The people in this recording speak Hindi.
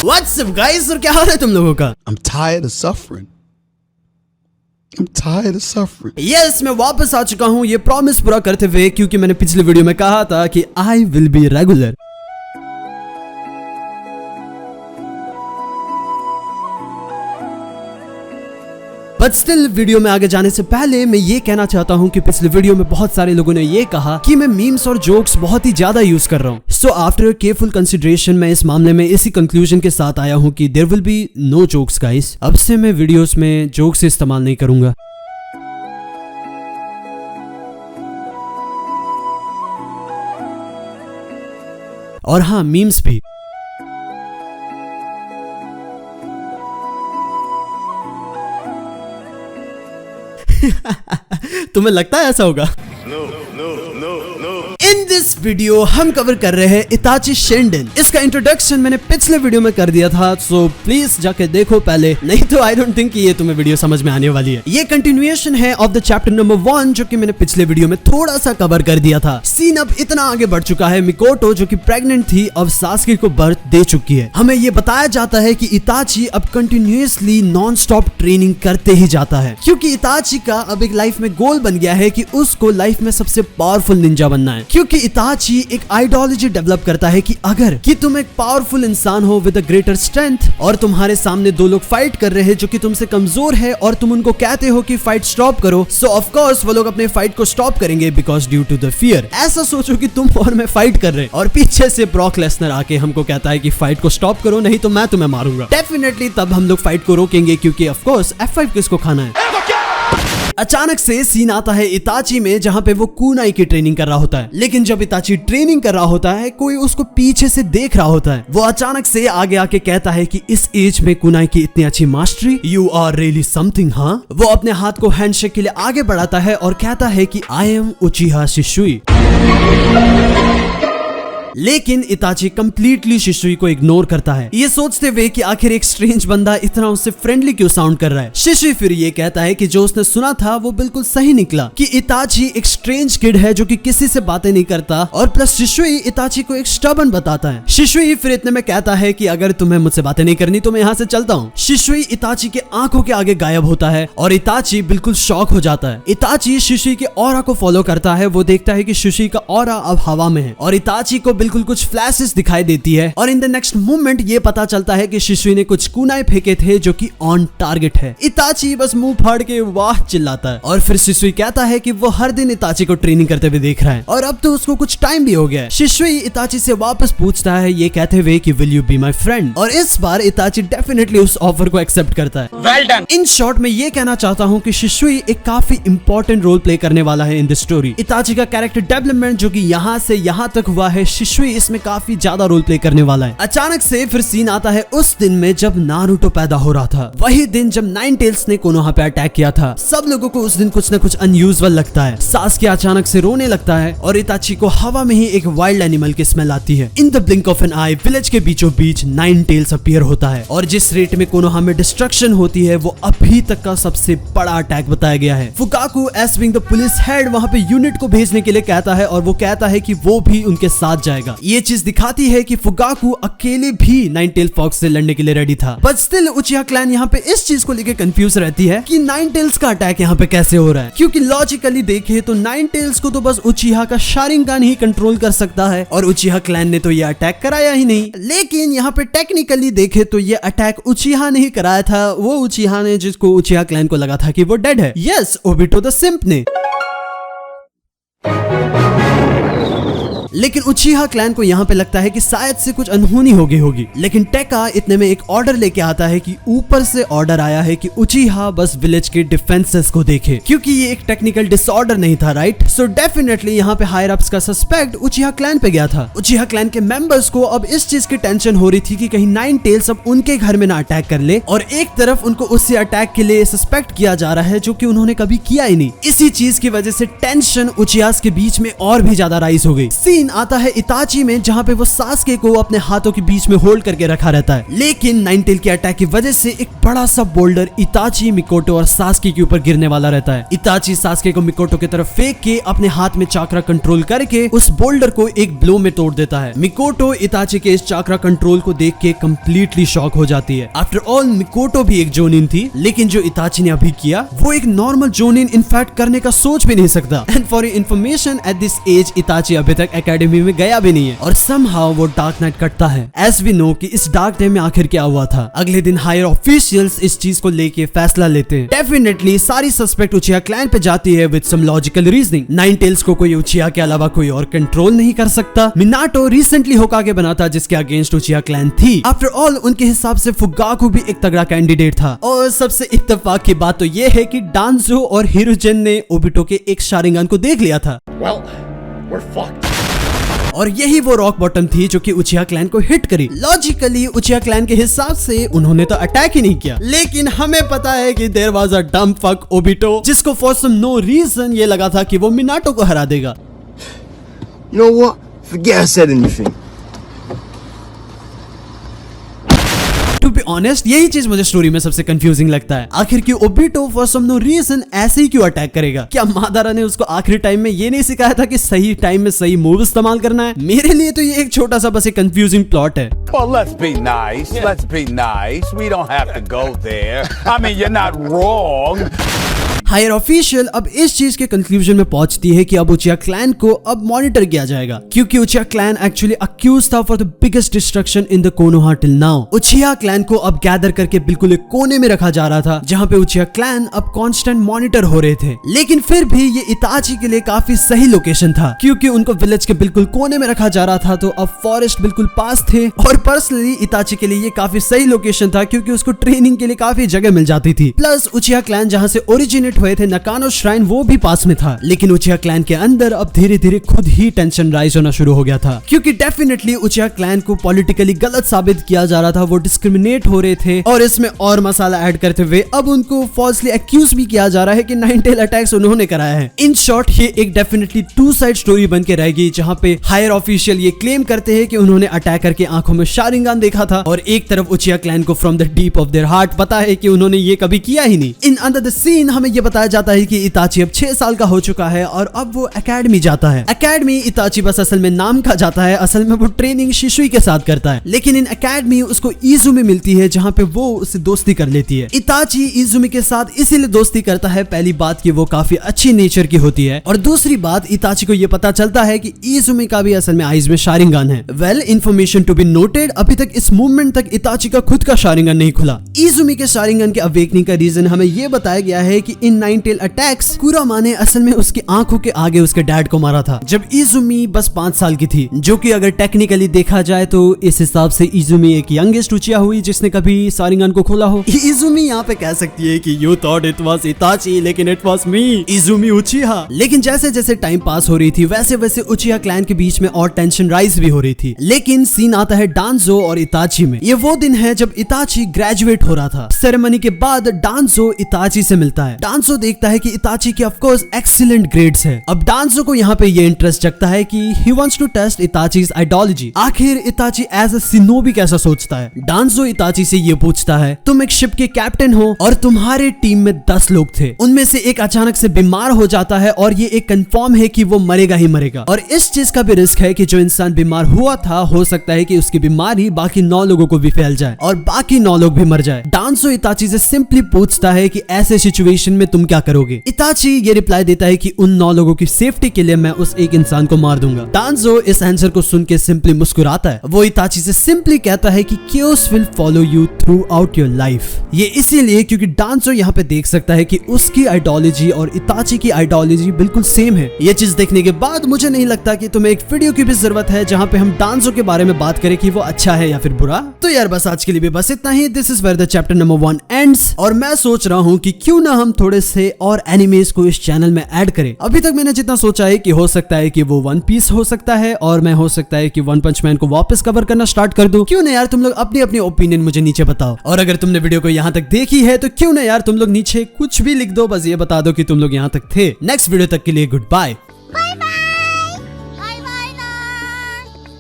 What's up guys, और क्या हाल है तुम लोगों का? I'm tired of suffering. I'm tired of suffering. Yes, मैं वापस आ चुका हूँ ये प्रॉमिस पूरा करते हुए, क्योंकि मैंने पिछले वीडियो में कहा था कि I will be regular. But still video में आगे जाने से पहले मैं ये कहना चाहता हूँ कि पिछले वीडियो में बहुत सारे लोगों ने ये कहा कि मैं मीम्स और जोक्स बहुत ही ज्यादा यूज कर रहा हूँ। सो आफ्टर केयरफुल कंसिडरेशन मैं इस मामले में इसी कंक्लूजन के साथ आया हूँ कि there will be no jokes guys. अब से मैं वीडियोस में जोक्स इस्तेमाल नहीं करूंगा। और हाँ, मीम्स भी। तुम्हें लगता है ऐसा होगा? इन दिस वीडियो हम कवर कर रहे हैं इताची शिंडेन। इसका इंट्रोडक्शन मैंने पिछले वीडियो में कर दिया था, सो प्लीज जाके देखो पहले, नहीं तो आई डोंट थिंक कि ये तुम्हें वीडियो समझ में आने वाली है। ये कंटिन्यूएशन है ऑफ द चैप्टर नंबर 1 जो कि मैंने पिछले वीडियो में थोड़ा सा कवर कर दिया था। सीन अब इतना आगे बढ़ चुका है, मिकोटो जो कि प्रेग्नेंट थी अब सासुके को बर्थ दे चुकी है। हमें ये बताया जाता है कि इताची अब कंटिन्यूअसली नॉन स्टॉप ट्रेनिंग करते ही जाता है, क्योंकि इताची का अब एक लाइफ में गोल बन गया है कि उसको लाइफ में सबसे पावरफुल निंजा बनना है। क्योंकि इताची एक आइडियोलॉजी डेवलप करता है कि अगर कि तुम एक पावरफुल इंसान हो विद अ ग्रेटर स्ट्रेंथ और तुम्हारे सामने दो लोग फाइट कर रहे हैं जो कि तुमसे कमजोर है और तुम उनको कहते हो कि फाइट स्टॉप करो, सो ऑफ कोर्स वो लोग अपने फाइट को स्टॉप करेंगे because due to the fear. ऐसा सोचो कि तुम और मैं फाइट कर रहे हैं और पीछे से ब्रॉक लेसनर आके हमको कहता है कि फाइट को स्टॉप करो नहीं तो मैं तुम्हें मारूंगा। डेफिनेटली तब हम लोग फाइट को रोकेंगे, क्योंकि ऑफ कोर्स F5 किसको खाना है। अचानक से सीन आता है इताची में जहां पे वो कुनाई की ट्रेनिंग कर रहा होता है। लेकिन जब इताची ट्रेनिंग कर रहा होता है कोई उसको पीछे से देख रहा होता है। वो अचानक से आगे आके कहता है कि इस एज में कुनाई की इतनी अच्छी mastery, you are really something. हाँ, वो अपने हाथ को हैंडशेक के लिए आगे बढ़ाता है और कहता है कि आई एम उचिहा शिशुई। लेकिन इताची कंप्लीटली शिशुई को इग्नोर करता है, ये सोचते हुए कि आखिर एक स्ट्रेंज बंदा इतना उससे फ्रेंडली क्यों साउंड कर रहा है। शिशुई फिर ये कहता है कि जो उसने सुना था वो बिल्कुल सही निकला, कि इताची एक स्ट्रेंज किड है जो कि किसी से बातें नहीं करता, और प्लस शिशुई इताची को एक स्टबर्न बताता है। शिशुई फिर इतने में कहता है कि अगर तुम्हें मुझसे बातें नहीं करनी तो मैं यहाँ से चलता हूँ। शिशुई इताची के आंखों के आगे गायब होता है और इताची बिल्कुल शॉक हो जाता है। इताची शिशुई के ऑरा को फॉलो करता है। वो देखता है कि शिशुई का ऑरा अब हवा में है और इताची को बिल्कुल कुछ फ्लैशेस दिखाई देती है, और इन द नेक्स्ट मोमेंट ये पता चलता है कि शिशुई ने कुछ कुनाई फेंके थे जो कि ऑन टारगेट है। इताची बस मुंह फाड़ के वाह चिल्लाता है, और फिर शिशुई कहता है कि वो हर दिन इताची को ट्रेनिंग करते हुए देख रहा है और अब तो उसको कुछ टाइम भी हो गया है। शिशुई इताची से वापस पूछता है ये कहते हुए कि will you be my friend, और इस बार इताची डेफिनेटली उस ऑफर को एक्सेप्ट करता है। Well done. इन शॉर्ट में ये कहना चाहता हूँ कि शिशुई एक काफी इंपॉर्टेंट रोल प्ले करने वाला है इन दिस स्टोरी। इताची का कैरेक्टर डेवलपमेंट जो कि यहाँ से यहाँ तक हुआ है, शिशुई इसमें काफी ज्यादा रोल प्ले करने वाला है। अचानक से फिर सीन आता है उस दिन में जब नारुतो पैदा हो रहा था, वही दिन जब नाइन टेल्स ने कोनोहा पे अटैक किया था। सब लोगों को उस दिन कुछ न कुछ अनयूजुअल लगता है। सासुके अचानक से रोने लगता है और इताची को हवा में ही एक वाइल्ड एनिमल की स्मेल आती है। In the blink of an eye village के बीचों बीच नाइन टेल्स अपीयर होता है, और जिस रेट में कोनोहा में डिस्ट्रक्शन होती है वो अभी तक का सबसे बड़ा अटैक बताया गया है। Fukaku as being the police head वहां पे यूनिट को भेजने के लिए कहता है और वो कहता है कि वो भी उनके साथ जाएगा। ये चीज दिखाती है कि फुकाकू अकेले भी नाइन टेल फॉक्स से लड़ने के लिए रेडी था। बट स्टिल उचिहा क्लैन यहाँ पे इस चीज को लेकर कंफ्यूज रहती है कि नाइन टेल्स का अटैक यहाँ पे कैसे हो रहा है, क्योंकि लॉजिकली देखे तो नाइन टेल्स को तो बस उचिहा का शारिंगान ही कंट्रोल कर सकता है और उचिहा क्लैन ने तो ये अटैक कराया ही नहीं। लेकिन यहाँ पे टेक्निकली देखे तो ये अटैक उचिहा ने ही कराया था, वो उचिहा ने जिसको उचिहा क्लैन को लगा था कि वो डेड है। यस, ओबिटो द सिंप ने। लेकिन उचिहा क्लैन को यहाँ पे लगता है कि शायद से कुछ अनहोनी हो गई होगी। लेकिन टेका इतने में एक ऑर्डर लेके आता है कि ऊपर से ऑर्डर आया है कि उचिहा बस विलेज के डिफेंसेस को देखे, क्योंकि ये एक टेक्निकल डिसऑर्डर नहीं था, राइट। सो डेफिनेटली यहाँ पे हायर अप्स का सस्पेक्ट उचिहा क्लैन पे गया था। उचिहा क्लैन के मेंबर्स को अब इस चीज की टेंशन हो रही थी कि कहीं नाइन टेल्स अब उनके घर में ना अटैक कर ले, और एक तरफ उनको उससे अटैक के लिए सस्पेक्ट किया जा रहा है जो कि उन्होंने कभी किया ही नहीं। इसी चीज की वजह से टेंशन उचिहास के बीच में और भी ज्यादा राइज हो गई। सीन सीन आता है इताची में, जहाँ पे वो सास्के को अपने हाथों के बीच में होल्ड करके रखा रहता है, लेकिन नाइनटेल के अटैक की वजह से एक बड़ा सा बोल्डर इताची, मिकोटो और सास्के के ऊपर गिरने वाला रहता है। इताची सास्के को मिकोटो की तरफ फेंक के अपने हाथ में चाक्रा कंट्रोल करके उस बोल्डर को एक ब्लो में तोड़ देता है। मिकोटो इताची के इस चाक्रा कंट्रोल को देख के कंप्लीटली शॉक हो जाती है। आफ्टर ऑल मिकोटो भी एक जोनिन थी, लेकिन जो इताची ने अभी किया वो एक नॉर्मल जोनिन इनफैक्ट करने का सोच भी नहीं सकता। And for information, at this age Itachi अभी तक एकेडमी में गया भी नहीं है और समहाउ वो डार्क नाइट कटता है। एज वी नो कि इस डार्क डे में आखिर क्या हुआ था। अगले दिन हायर ऑफिशियल्स इस चीज को लेके फैसला लेते हैं। डेफिनेटली सारी सस्पेक्ट उचिया क्लैन पे जाती है with some logical reasoning. Ninetales को कोई उचिया के अलावा कोई और कंट्रोल नहीं कर सकता। मिनाटो रिसेंटली होकागे बना था जिसके अगेंस्ट उचिया क्लैन थी। आफ्टर ऑल उनके हिसाब से फुगाकू भी एक तगड़ा कैंडिडेट था। और सबसे इत्तेफाक की बात तो ये है कि डांजो और हिरुजेन ने ओबिटो के एक शारिंगन को देख लिया था। Well, we're fucked. और यही वो रॉक बॉटम थी जो कि उचिया क्लैन को हिट करी। लॉजिकली उचिया क्लैन के हिसाब से उन्होंने तो अटैक ही नहीं किया, लेकिन हमें पता है कि there was a dumb fuck Obito, जिसको फॉर सम नो रीजन ये लगा था कि वो मिनाटो को हरा देगा। You know what? Forget I said anything. To be honest, यही चीज मुझे स्टोरी में सबसे कंफ्यूजिंग लगता है। आखिर क्यों Obito for some no reason ऐसे ही क्यों अटैक करेगा? क्या मादारा ने उसको आखिरी टाइम में ये नहीं सिखाया था कि सही टाइम में सही मूव इस्तेमाल करना है? मेरे लिए तो ये एक छोटा सा बस एक कंफ्यूजिंग प्लॉट है। Well, let's be nice. Let's be nice. We don't have to go there. I mean, you're not wrong. Higher official अब इस चीज के कंक्लूजन में पहुंचती है कि अब उचिया क्लैन को अब मॉनिटर किया जाएगा, क्योंकि उचिया क्लैन एक्चुअली अक्यूज था for the biggest destruction in the Konoha till now. उचिया clan को अब गैदर करके बिल्कुल एक कोने में रखा जा रहा था, जहां पे उचिया क्लैन अब कांस्टेंट मॉनिटर हो रहे थे। लेकिन फिर भी ये इताची के लिए काफी सही लोकेशन था, क्योंकि उनको विलेज के बिल्कुल कोने में रखा जा रहा था, तो अब फॉरेस्ट बिल्कुल पास थे। और पर्सनली इताची के लिए ये काफी सही लोकेशन था, क्योंकि उसको ट्रेनिंग के लिए काफी जगह मिल जाती थी। प्लस उचिया क्लैन जहां से ओरिजिनेट हुए थे नकानो श्राइन, वो भी पास में था। लेकिन उचिया क्लैन के अंदर अब धीरे धीरे खुद ही टेंशन राइज होना शुरू हो गया था, क्योंकि डेफिनेटली उचिया क्लैन को पॉलिटिकली गलत साबित किया जा रहा था। वो डिस्क्रिमिनेट हो रहे थे, और इसमें और मसाला ऐड करते हुए अब उनको फॉल्सली एक्यूज भी किया जा रहा है कि नाइनटेल अटैक्स उन्होंने कराया है। इन शॉर्ट, ये एक डेफिनेटली टू साइड स्टोरी बन के रहेगी, जहां पे हायर ऑफिशियल ये क्लेम करते हैं कि उन्होंने अटैकर के आंखों में शारिंगान देखा था, और एक तरफ उचिया क्लैन को from the deep of their heart पता है कि उन्होंने ये कभी किया ही नहीं। इन अंडर द सीन हमें ये बताया जाता है कि इताची अब 6 साल का हो चुका है और अब वो एकेडमी जाता है। एकेडमी इताची बस असल में नाम का जाता है, असल में वो ट्रेनिंग शिशुई के साथ करता है। लेकिन इन एकेडमी उसको इजुमी मिलती है, जहां पे वो उससे दोस्ती कर लेती है। इताची इजुमी के साथ इसीलिए दोस्ती करता है, पहली बात कि वो काफी अच्छी नेचर की होती है, और दूसरी बात इताची को ये पता चलता है कि इजुमी का भी असल में आइज में शारिंगान है। Well, information to be noted, अभी तक इस मूवमेंट तक इताची का खुद का शारिंगान नहीं खुला। इजुमी के शारिंगान के अवेकनिंग का रीजन हमें ये बताया गया है कि इन नाइनटेल अटैक्स कुरामा ने असल में उसकी आंखों के आगे उसके डैड को मारा था, जब इजुमी बस 5 साल की थी, जो कि अगर टेक्निकली देखा जाए तो इस हिसाब से इजुमी एक यंगेस्ट उचिया हुई जिसने कभी शारिंगान को खोला हो। इजुमी यहाँ पे कह सकती है कि यू थॉट इट वाज इताची, लेकिन इट वाज मी, इजुमी उचिया। लेकिन जैसे जैसे टाइम पास हो रही थी, वैसे वैसे उचिया क्लैन के बीच में और टेंशन राइज भी हो रही थी। लेकिन सीन आता है डांजो और इताची में। ये वो दिन है जब इताची ग्रेजुएट हो रहा था। सेरेमनी के बाद डांजो इताची से मिलता है। डांजो देखता है कि इताची के ऑफ कोर्स एक्सीलेंट ग्रेड्स है। अब डांजो को यहाँ पे ये इंटरेस्ट जगता है कि he wants to test Itachi's ideology. आखिर इताची एज अ सिनोबी कैसा सोचता है। डांजो इताची से ये पूछता है, तुम एक शिप के कैप्टन हो और तुम्हारे टीम में 10 लोग थे, उनमें से एक अचानक से बीमार हो जाता है और ये एक कंफर्म है कि वो मरेगा ही मरेगा, और इस चीज का भी रिस्क है कि जो इंसान बीमार हुआ था हो सकता है कि उसकी बीमारी बाकी 9 लोगों को भी फैल जाए और बाकी 9 लोग भी मर जाए। डांजो इताची से सिंपली पूछता है कि ऐसे सिचुएशन में तुम क्या करोगे। इताची ये रिप्लाई देता है कि उन 9 लोगों की सेफ्टी के लिए मैं उस एक इंसान को मार दूंगा। डांजो इस आंसर को सुन के सिंपली मुस्कुराता है। वो इताची से सिंपली कहता है कि chaos will follow you throughout your life। ये इसीलिए क्योंकि डांजो यहाँ पे देख सकता है कि उसकी आइडियोलॉजी और इताची की आइडियोलॉजी बिल्कुल सेम है। ये चीज देखने के बाद मुझे नहीं लगता कि तुम्हें एक वीडियो की भी जरूरत है जहाँ पे हम डांजो के बारे में बात करें कि वो अच्छा है या फिर बुरा। तो यार बस आज के लिए भी बस इतना ही। This is where the chapter number 1 ends, और मैं सोच रहा हूँ कि क्यों ना हम थोड़े से और एनिमेस को इस चैनल में ऐड करें। अभी तक मैंने जितना सोचा है कि हो सकता है कि वो वन पीस हो सकता है, और मैं हो सकता है कि वन पंच मैन को वापस कवर करना स्टार्ट कर दूं। क्यों ना यार तुम लोग अपनी अपनी ओपिनियन मुझे नीचे बताओ, और अगर तुमने वीडियो को यहाँ तक देखी है तो क्यों ना यार तुम लोग नीचे कुछ भी लिख दो, बस ये बता दो कि तुम लोग यहाँ तक थे। नेक्स्ट वीडियो तक के लिए गुड बाय।